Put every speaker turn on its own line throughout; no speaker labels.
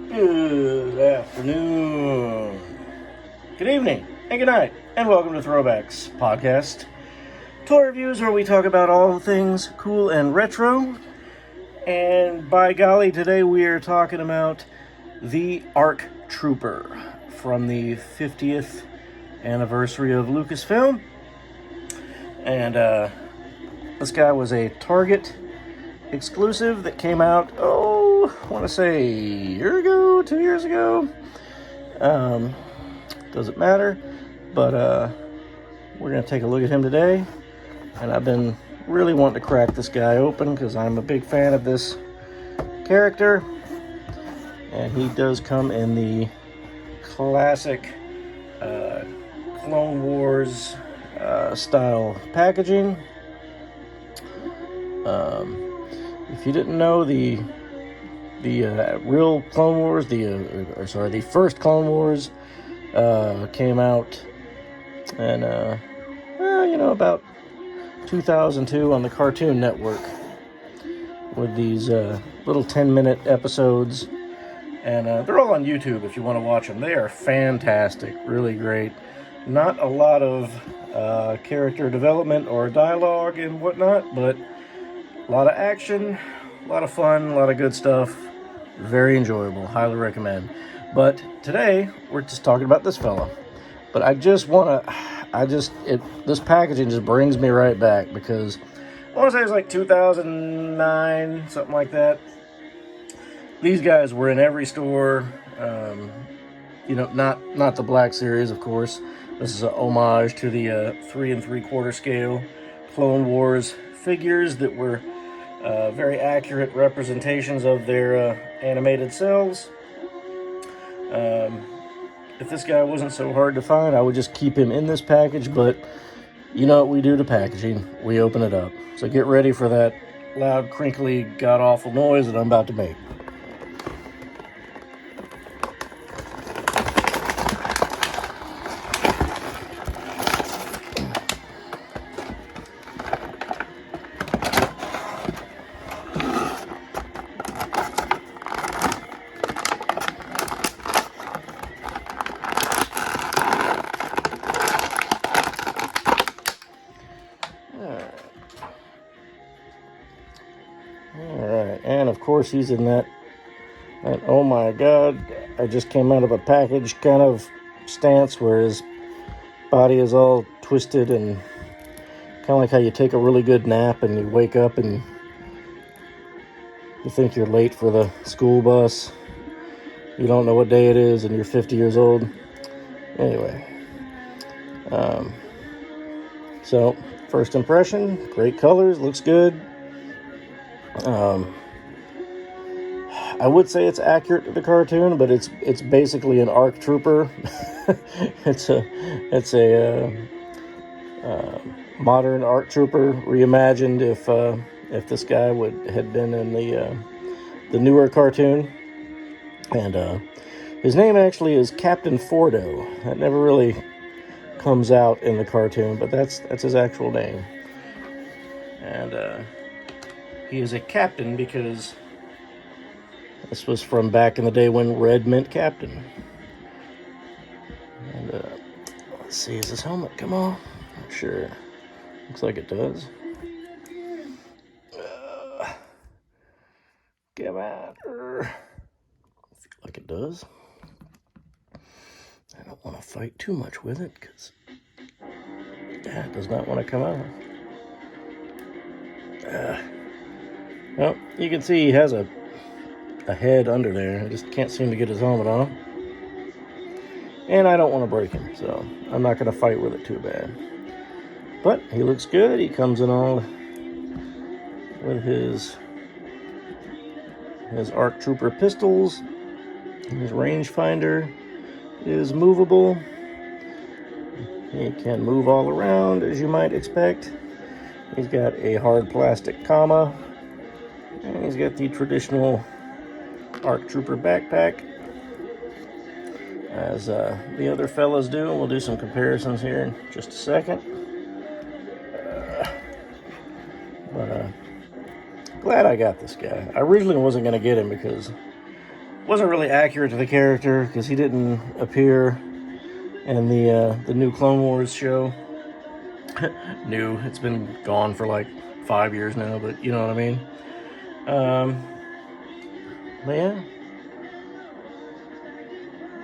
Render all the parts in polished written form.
Good afternoon, good evening, and good night, and welcome to Throwbacks Podcast. Toy reviews where we talk about all things cool and retro. And by golly, today we are talking about the ARC Trooper from the 50th anniversary of Lucasfilm. And this guy was a Target exclusive that came out, I want to say a year ago, 2 years ago. Doesn't matter, but we're going to take a look at him today. And I've been really wanting to crack this guy open because I'm a big fan of this character. And he does come in the classic Clone Wars style packaging. If you didn't know, the real Clone Wars, the first Clone Wars came out and about 2002 on the Cartoon Network with these little 10-minute episodes, and they're all on YouTube if you want to watch them. They are fantastic, really great. Not a lot of character development or dialogue and whatnot, but a lot of action, a lot of fun, a lot of good stuff. Very enjoyable. Highly recommend. But today, we're just talking about this fella. But this packaging just brings me right back because I want to say it's like 2009, something like that. These guys were in every store. Not the Black Series, of course. This is a homage to the 3 3/4 scale Clone Wars figures that were very accurate representations of their animated selves. If this guy wasn't so hard to find, I would just keep him in this package, but you know what we do to packaging. We open it up. So get ready for that loud, crinkly, god-awful noise that I'm about to make. Alright, and of course he's in that oh my god, I just came out of a package kind of stance where his body is all twisted and kind of like how you take a really good nap and you wake up and you think you're late for the school bus. You don't know what day it is and you're 50 years old. Anyway, so first impression, great colors, looks good. I would say it's accurate to the cartoon, but it's basically an ARC Trooper. it's a modern ARC Trooper reimagined. If this guy had been in the newer cartoon, and his name actually is Captain Fordo. That never really comes out in the cartoon, but that's his actual name. And he is a captain because this was from back in the day when red meant captain. And let's see, is this helmet come off? Not sure. Looks like it does. Come on. Feel like it does. I don't want to fight too much with it because it does not want to come out. Well, you can see he has a head under there. I just can't seem to get his helmet on. And I don't want to break him, so I'm not going to fight with it too bad. But he looks good. He comes in all with his ARC Trooper pistols. His rangefinder is movable. He can move all around, as you might expect. He's got a hard plastic comma. And he's got the traditional ARC Trooper backpack, as the other fellas do. We'll do some comparisons here in just a second. But glad I got this guy. I originally wasn't going to get him because wasn't really accurate to the character because he didn't appear in the new Clone Wars show. New, it's been gone for like 5 years now, but you know what I mean. But yeah,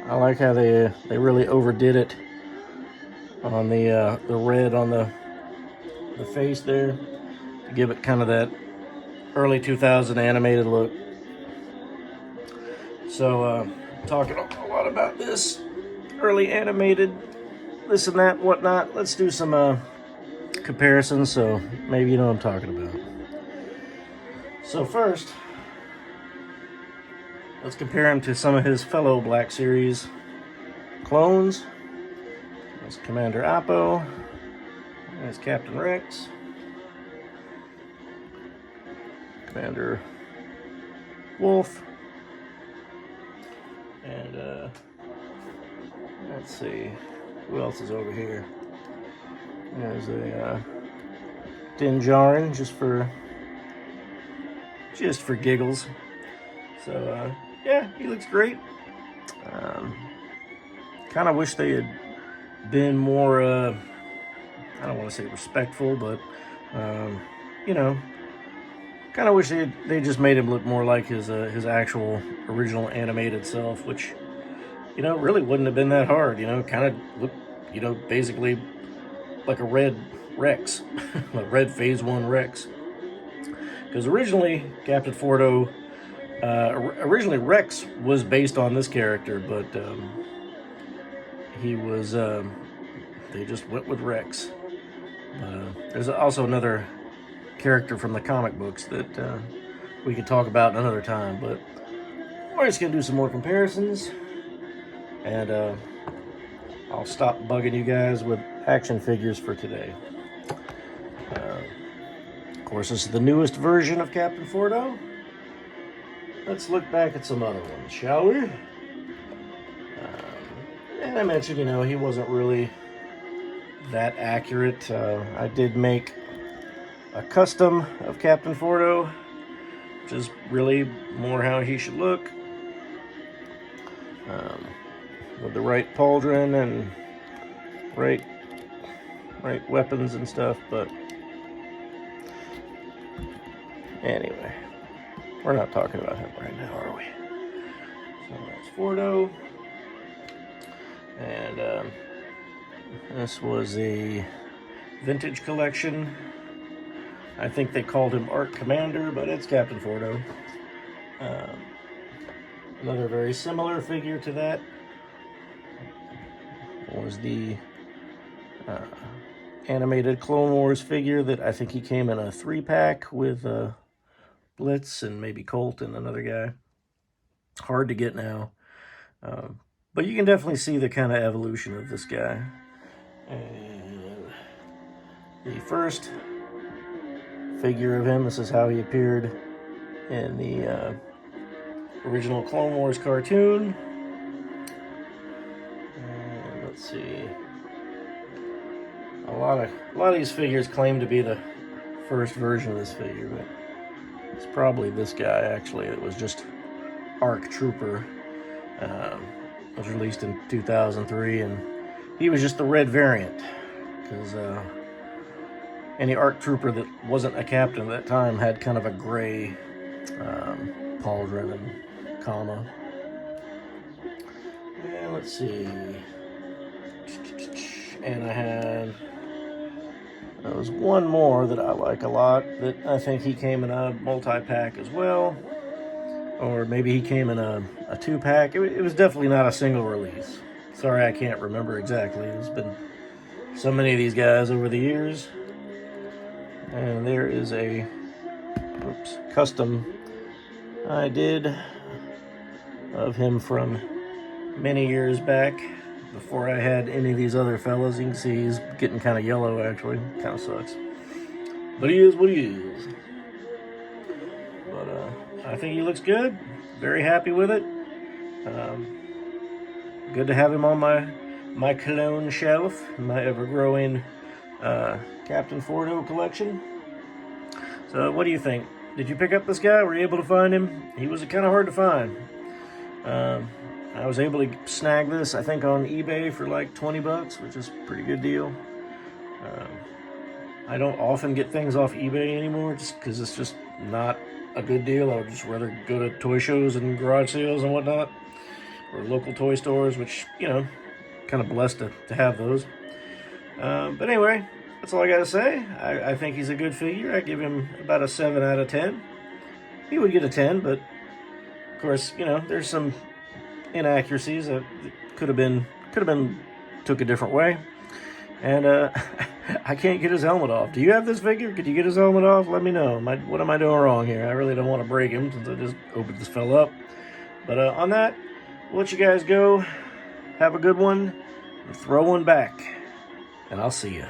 I like how they really overdid it on the red on the face there to give it kind of that early 2000 animated look. So talking a lot about this early animated, this and that, whatnot. Let's do some comparisons so maybe you know what I'm talking about. So first, let's compare him to some of his fellow Black Series clones. There's Commander Appo. There's Captain Rex. Commander Wolf. And let's see, who else is over here? There's a Din Djarin, just for giggles. So yeah, he looks great. Kind of wish they had been more, I don't want to say respectful, but you know, kind of wish they just made him look more like his actual original animated self, which, you know, really wouldn't have been that hard. You know, kind of looked, you know, basically like a red Rex, a red Phase 1 Rex. Because originally, Captain Fordo, originally Rex was based on this character, but he was, they just went with Rex. There's also another character from the comic books that we could talk about another time, but we're just gonna do some more comparisons, and I'll stop bugging you guys with action figures for today. Of course, this is the newest version of Captain Fordo. Let's look back at some other ones, shall we? And I mentioned, you know, he wasn't really that accurate. I did make a custom of Captain Fordo, which is really more how he should look, with the right pauldron and right weapons and stuff. But anyway, we're not talking about him right now, are we? So that's Fordo, and this was a vintage collection. I think they called him Art Commander, but it's Captain Fordo. Another very similar figure to that was the animated Clone Wars figure that I think he came in a 3-pack with Blitz and maybe Colt and another guy. Hard to get now. But you can definitely see the kind of evolution of this guy. And the first figure of him, this is how he appeared in the original Clone Wars cartoon. And let's see, a lot of these figures claim to be the first version of this figure, but it's probably this guy actually. It was just ARC Trooper. It was released in 2003, and he was just the red variant, because any ARC Trooper that wasn't a captain at that time had kind of a gray pauldron and comma. And let's see. And I had, there was one more that I like a lot that I think he came in a multi-pack as well. Or maybe he came in a 2-pack. It was definitely not a single release. Sorry, I can't remember exactly. There's been so many of these guys over the years. And there is a custom I did of him from many years back, before I had any of these other fellas. You can see he's getting kind of yellow, actually. Kind of sucks. But he is what he is. But I think he looks good. Very happy with it. Good to have him on my clone shelf, my ever-growing Captain Fordo collection. So what do you think? Did you pick up this guy? Were you able to find him? He was kind of hard to find. I was able to snag this, I think, on eBay for like 20 bucks, which is a pretty good deal. I don't often get things off eBay anymore just because it's just not a good deal. I would just rather go to toy shows and garage sales and whatnot, or local toy stores, which, you know, kind of blessed to have those. But anyway, that's all I got to say. I think he's a good figure. I give him about a 7 out of 10. He would get a 10, but of course, you know, there's some inaccuracies that could have been took a different way. And I can't get his helmet off. Do you have this figure? Could you get his helmet off? Let me know. What am I doing wrong here? I really don't want to break him since I just opened this fella up. But on that, we'll let you guys go. Have a good one. And throw one back. And I'll see you.